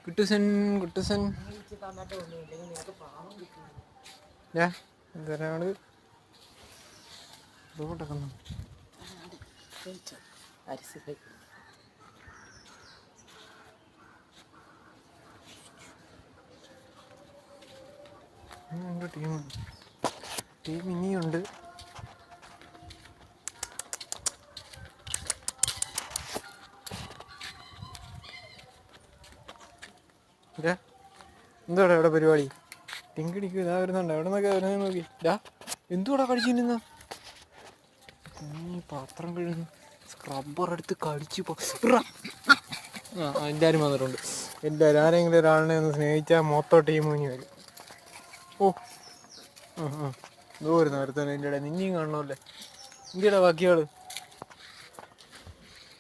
കുട്ടുസൻ കുട്ടുസൻ എന്താണ് ഇതോട്ടൊക്കെ ടീം ഇനിയുണ്ട്. എന്തുവാടാ ഇവിടെ പരിപാടി? ടിങ്കിടിക്കും ഇതാ വരുന്നുണ്ട്. എവിടെ നിന്നൊക്കെ വരുന്നത് നോക്കി. എന്തുവാടാ കടിച്ചിരുന്ന? പാത്രം കഴുകുന്നു. സ്ക്രബ്ബർ എടുത്ത് കടിച്ചു എല്ലാവരും വന്നിട്ടുണ്ട്. എല്ലാവരും ആരെങ്കിലും ഒരാളിനെ ഒന്ന് സ്നേഹിച്ചാൽ മൊത്തം ടീം മുങ്ങി വരും. ദൂരം വരുത്താൻ എൻ്റെ ഇടയിൽ നിന്നെയും കാണണമല്ലേ. ഇന്ത്യയുടെ ബാക്കിയാള്